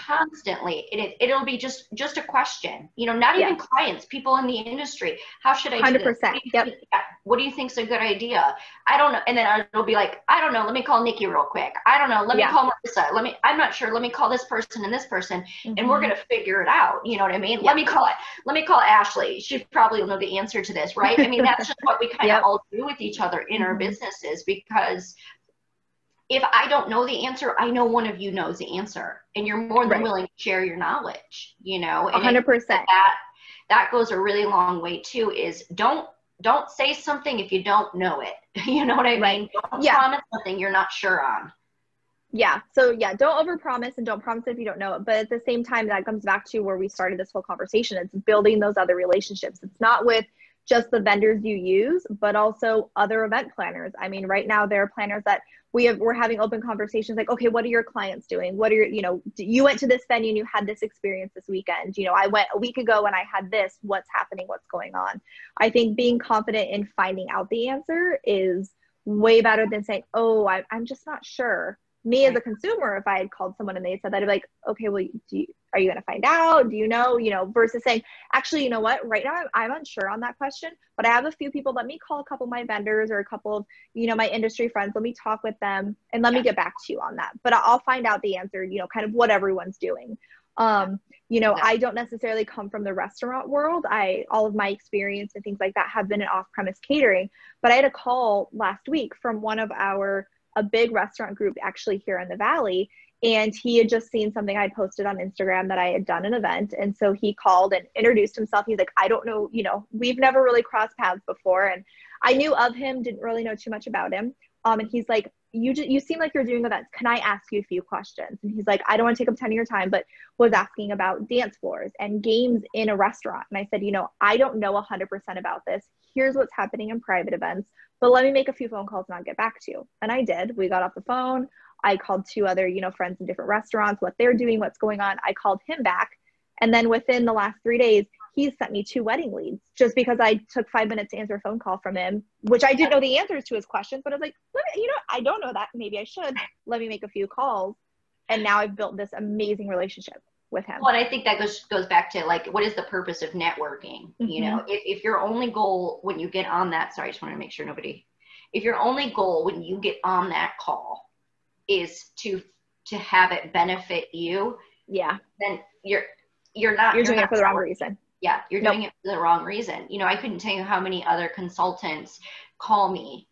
constantly. It'll be just a question, you know, not even clients, people in the industry. How should I do 100%. this? What do you think's a good idea? I don't know. And then it'll be like, I don't know. Let me call Nikki real quick. I don't know. Let me call Marissa. I'm not sure. Let me call this person and this person, and we're going to figure it out. You know what I mean? Let me call Ashley. She probably will know the answer to this, right? I mean, that's just what we kind of all do with each other in our businesses, because if I don't know the answer, I know one of you knows the answer, and you're more than willing to share your knowledge, you know, and 100%. That goes a really long way too, is don't say something if you don't know it. You know what I mean? Don't promise something you're not sure on. Yeah. So don't overpromise and don't promise if you don't know it. But at the same time, that comes back to where we started this whole conversation. It's building those other relationships. It's not with just the vendors you use, but also other event planners. I mean, right now there are planners that we're having open conversations like, okay, what are your clients doing? What are your, you know, you went to this venue and you had this experience this weekend. You know, I went a week ago and I had this, what's happening, what's going on? I think being confident in finding out the answer is way better than saying, oh, I'm just not sure. Me as a consumer, if I had called someone and they had said that, I'd be like, okay, well, are you going to find out? Do you know, versus saying, actually, you know what, right now I'm unsure on that question, but I have a few people, let me call a couple of my vendors or a couple of, you know, my industry friends, let me talk with them and let me get back to you on that. But I'll find out the answer, you know, kind of what everyone's doing. You know, I don't necessarily come from the restaurant world. All of my experience and things like that have been in off-premise catering, but I had a call last week from one of a big restaurant group actually here in the Valley. And he had just seen something I posted on Instagram that I had done an event. And so he called and introduced himself. He's like, I don't know, you know, we've never really crossed paths before. And I knew of him, didn't really know too much about him. And he's like, you seem like you're doing events. Can I ask you a few questions? And he's like, I don't want to take up a ton of your time, but was asking about dance floors and games in a restaurant. And I said, you know, I don't know 100% about this. Here's what's happening in private events, but let me make a few phone calls and I'll get back to you. And I did. We got off the phone. I called 2 other, you know, friends in different restaurants, what they're doing, what's going on. I called him back. And then within the last 3 days, he sent me 2 wedding leads just because I took 5 minutes to answer a phone call from him, which I didn't know the answers to his questions, but I was like, you know, I don't know that. Maybe I should. Let me make a few calls. And now I've built this amazing relationship with him. Well, and I think that goes back to, like, what is the purpose of networking? You know, if your only goal when you get on that, sorry, I just want to make sure if your only goal when you get on that call is to have it benefit you, then you're doing it for the wrong reason. Yeah, you're doing it for the wrong reason. You know, I couldn't tell you how many other consultants call me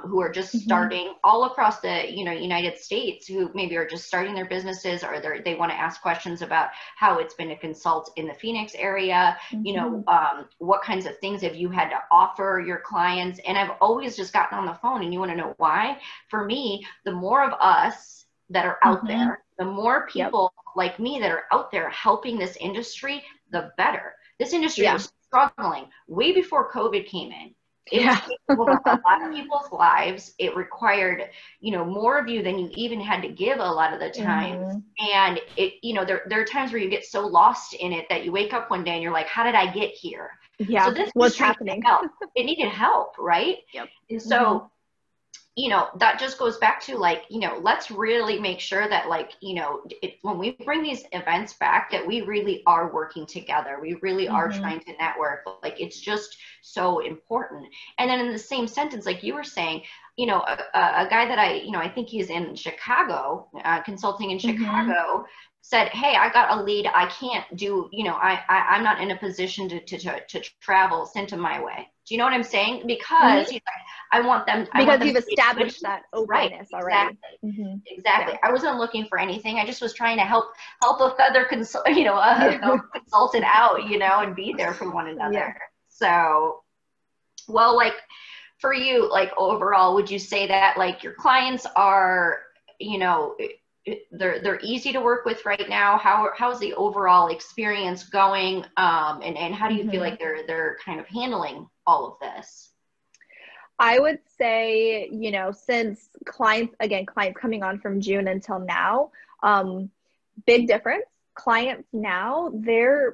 who are just starting all across the, you know, United States, who maybe are just starting their businesses, or they want to ask questions about how it's been to consult in the Phoenix area. You know, what kinds of things have you had to offer your clients? And I've always just gotten on the phone, and you want to know why? For me, the more of us that are out there, the more people like me that are out there helping this industry, the better. This industry was struggling way before COVID came in. It was Yeah. taking over a lot of people's lives. It required, more of you than you even had to give a lot of the times. And there are times where you get so lost in it that you wake up one day and you're like, how did I get here? Yeah. So this What's industry happening? needed help. It needed help, right? Yep. And so, that just goes back to let's really make sure that when we bring these events back, that we really are working together. We really are trying to network. Like, it's just so important. And then in the same sentence, like you were saying, a guy that I think he's in Chicago, consulting in Chicago, said, hey, I got a lead. I can't do, I'm not in a position to travel, send them my way. Do you know what I'm saying? Because he's like, I want them. Because you've established that openness already. Exactly. Yeah. I wasn't looking for anything. I just was trying to help a feather consultant out, and be there for one another. Yeah. So, well, for you, overall, would you say that your clients are, they're easy to work with right now? How's the overall experience going? And how do you feel like they're kind of handling all of this? I would say, since clients coming on from June until now, big difference. Clients now, they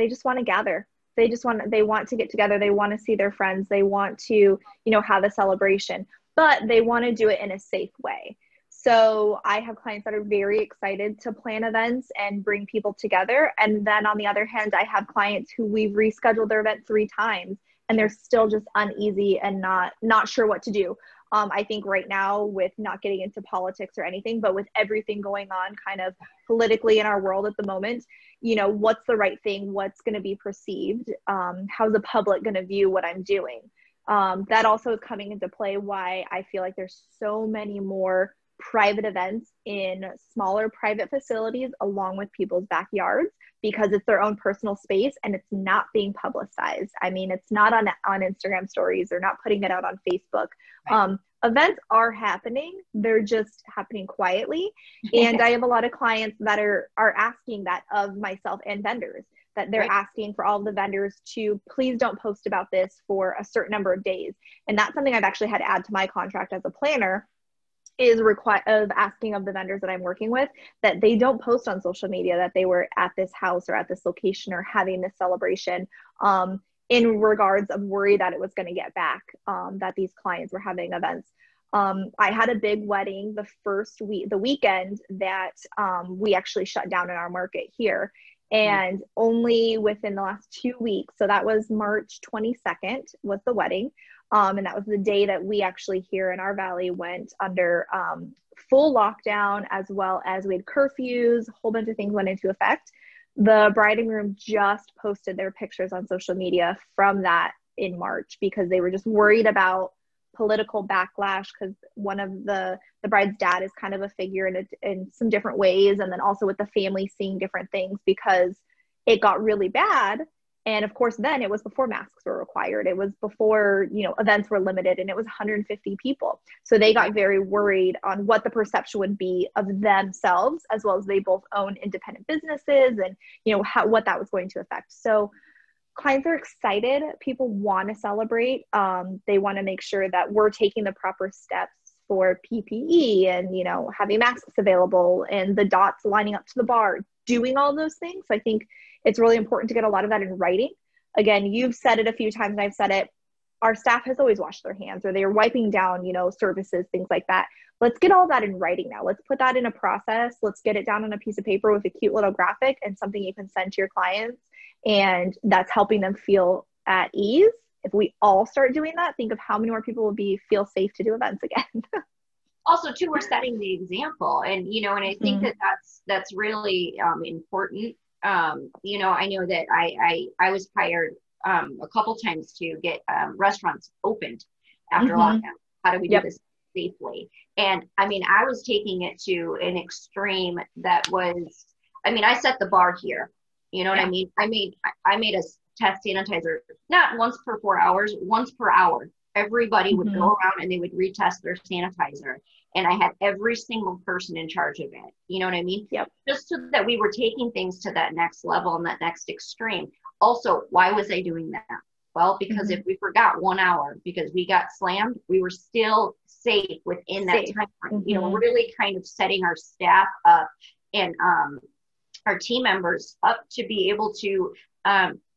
just want to gather. They want to get together. They want to see their friends. They want to, have a celebration, but they want to do it in a safe way. So I have clients that are very excited to plan events and bring people together. And then on the other hand, I have clients who we've rescheduled their event 3 times and they're still just uneasy and not sure what to do. I think right now, with not getting into politics or anything, but with everything going on kind of politically in our world at the moment, what's the right thing? What's going to be perceived? How's the public going to view what I'm doing? That also is coming into play why I feel like there's so many more private events in smaller private facilities along with people's backyards, because it's their own personal space and it's not being publicized. I mean, it's not on Instagram stories. They're not putting it out on Facebook. Right. Events are happening. They're just happening quietly. And I have a lot of clients that are asking that of myself and vendors, that they're asking for all of the vendors to please don't post about this for a certain number of days. And that's something I've actually had to add to my contract as a planner, is asking of the vendors that I'm working with that they don't post on social media that they were at this house or at this location or having this celebration, in regards of worry that it was going to get back, that these clients were having events. I had a big wedding the weekend that we actually shut down in our market here. And only within the last 2 weeks, so that was March 22nd was the wedding. And that was the day that we actually here in our valley went under full lockdown, as well as we had curfews, a whole bunch of things went into effect. The bride and groom just posted their pictures on social media from that in March, because they were just worried about political backlash, because one of the bride's dad is kind of a figure in some different ways. And then also with the family seeing different things, because it got really bad. And of course, then it was before masks were required. It was before, events were limited, and it was 150 people. So they got very worried on what the perception would be of themselves, as well as they both own independent businesses and, what that was going to affect. So clients are excited. People want to celebrate. They want to make sure that we're taking the proper steps for PPE and, having masks available and the dots lining up to the bar, doing all those things. I think it's really important to get a lot of that in writing. Again, you've said it a few times and I've said it. Our staff has always washed their hands, or they're wiping down, services, things like that. Let's get all that in writing now. Let's put that in a process. Let's get it down on a piece of paper with a cute little graphic and something you can send to your clients. And that's helping them feel at ease. If we all start doing that, think of how many more people will feel safe to do events again. Also, too, we're setting the example, and and I think that's really important. I know that I was hired a couple times to get restaurants opened after lockdown. How do we do this safely? And I mean, I was taking it to an extreme that was, I set the bar here. You know what I mean? I made a test sanitizer, not once per 4 hours, once per hour. Everybody would go around and they would retest their sanitizer. And I had every single person in charge of it. You know what I mean? Yep. Just so that we were taking things to that next level and that next extreme. Also, why was I doing that? Well, because if we forgot 1 hour because we got slammed, we were still safe within that time frame. You know, really kind of setting our staff up and our team members up to be able to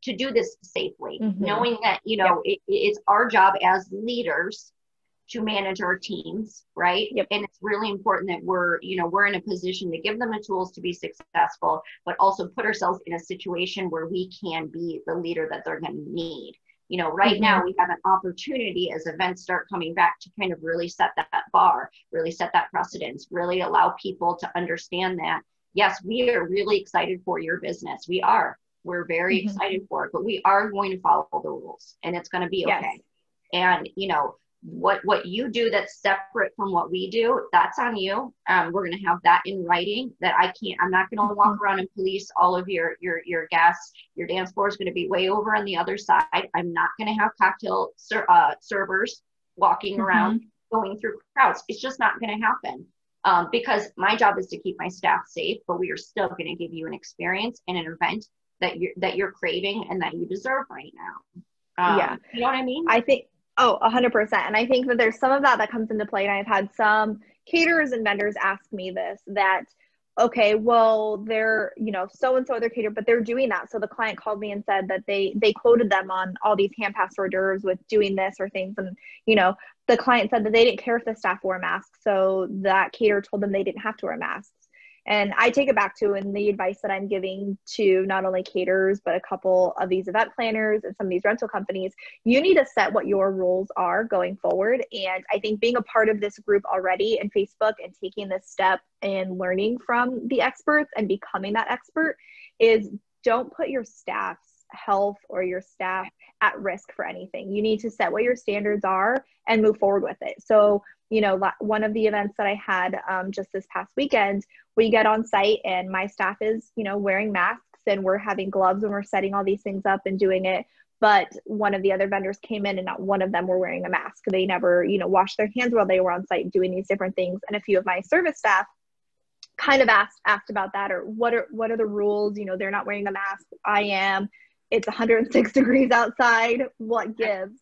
do this safely, knowing that, you know, it's our job as leaders to manage our teams, right? And it's really important that we're in a position to give them the tools to be successful, but also put ourselves in a situation where we can be the leader that they're going to need. You know, right now we have an opportunity as events start coming back to kind of really set that bar, really set that precedence, really allow people to understand that, yes, we are really excited for your business. We're very excited for it, but we are going to follow the rules and it's going to be okay. And, you know, what you do that's separate from what we do, that's on you. We're going to have that in writing that I'm not going to walk around and police all of your guests. Your dance floor is going to be way over on the other side. I'm not going to have cocktail servers walking around going through crowds. It's just not going to happen because my job is to keep my staff safe, but we are still going to give you an experience and an event that you're craving and that you deserve right now. You know what I mean? I think, 100%. And I think that there's some of that comes into play. And I've had some caterers and vendors ask me this, that, okay, well, they're, you know, so-and-so other caterer, but they're doing that. So the client called me and said that they quoted them on all these hand-passed hors d'oeuvres with doing this or things. And, you know, the client said that they didn't care if the staff wore masks. So that caterer told them they didn't have to wear masks. And I take it back to, and the advice that I'm giving to not only caterers, but a couple of these event planners and some of these rental companies, you need to set what your rules are going forward. And I think being a part of this group already in Facebook and taking this step and learning from the experts and becoming that expert is, don't put your staff's health or your staff at risk for anything. You need to set what your standards are and move forward with it. So, you know, one of the events that I had just this past weekend, we get on site and my staff is, you know, wearing masks and we're having gloves and we're setting all these things up and doing it. But one of the other vendors came in and not one of them were wearing a mask. They never, you know, washed their hands while they were on site doing these different things. And a few of my service staff kind of asked about that, or what are the rules? You know, they're not wearing a mask. I am. It's 106 degrees outside. What gives?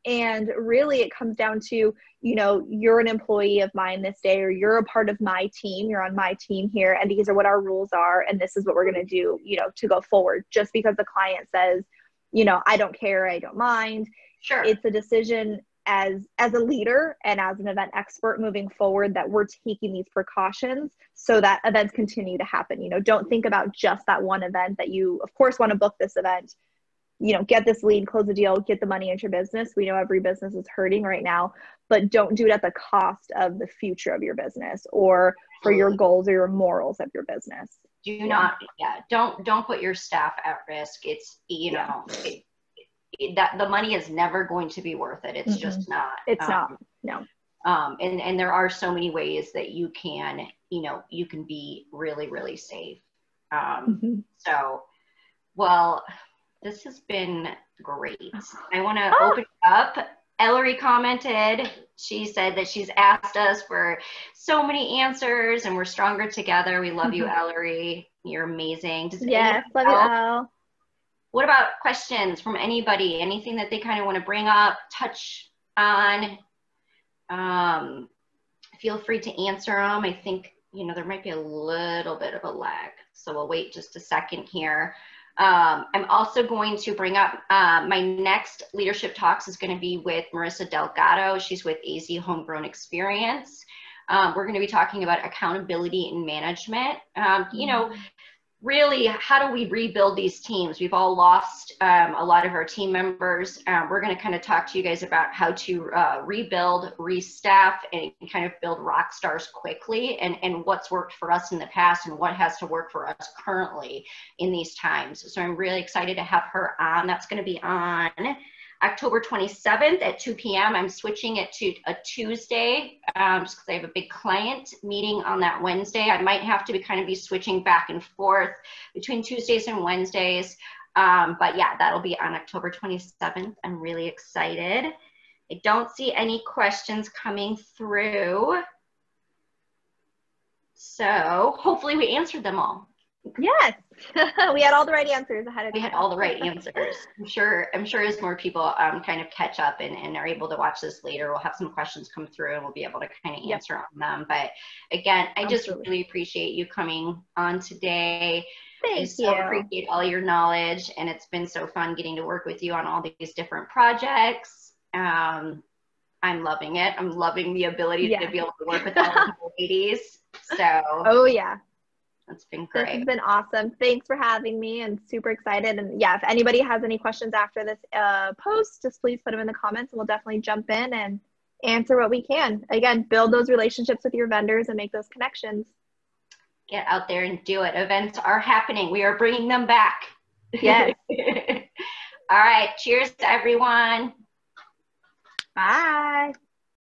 And really it comes down to, you know, you're an employee of mine this day, or you're a part of my team, you're on my team here, and these are what our rules are, and this is what we're going to do, you know, to go forward. Just because the client says, you know, I don't care, I don't mind. Sure. It's a decision as a leader and as an event expert moving forward that we're taking these precautions so that events continue to happen. You know, don't think about just that one event that you, of course, want to book this event. You know, get this lead, close the deal, get the money into your business. We know every business is hurting right now, but don't do it at the cost of the future of your business or for your goals or your morals of your business. Don't put your staff at risk. It's, you know, that the money is never going to be worth it. It's just not. It's not. No. And there are so many ways that you can, you know, you can be really, really safe. So, well, this has been great. I want to open it up. Ellery commented. She said that she's asked us for so many answers and we're stronger together. We love you, Ellery. You're amazing. Yes, love you, Elle. What about questions from anybody? Anything that they kind of want to bring up, touch on? Feel free to answer them. I think, you know, there might be a little bit of a lag. So we'll wait just a second here. I'm also going to bring up my next leadership talks is going to be with Marissa Delgado. She's with AZ Homegrown Experience. We're going to be talking about accountability and management. You know, really, how do we rebuild these teams? We've all lost a lot of our team members. We're going to kind of talk to you guys about how to rebuild, restaff, and kind of build rock stars quickly, and what's worked for us in the past and what has to work for us currently in these times. So I'm really excited to have her on. That's going to be on October 27th at 2 p.m. I'm switching it to a Tuesday just because I have a big client meeting on that Wednesday. I might have to kind of be switching back and forth between Tuesdays and Wednesdays. But yeah, that'll be on October 27th. I'm really excited. I don't see any questions coming through. So hopefully we answered them all. Yes. We had all the right answers ahead of time. We had all the right answers. I'm sure as more people kind of catch up and are able to watch this later, we'll have some questions come through and we'll be able to kind of answer on them. But again, I just really appreciate you coming on today. Thank you. I so appreciate all your knowledge, and it's been so fun getting to work with you on all these different projects. I'm loving it. I'm loving the ability to be able to work with all of the ladies. So oh yeah, it's been great. This has been awesome. Thanks for having me, and super excited. And yeah, if anybody has any questions after this post, just please put them in the comments and we'll definitely jump in and answer what we can. Again, build those relationships with your vendors and make those connections. Get out there and do it. Events are happening. We are bringing them back. Yes. All right. Cheers to everyone. Bye.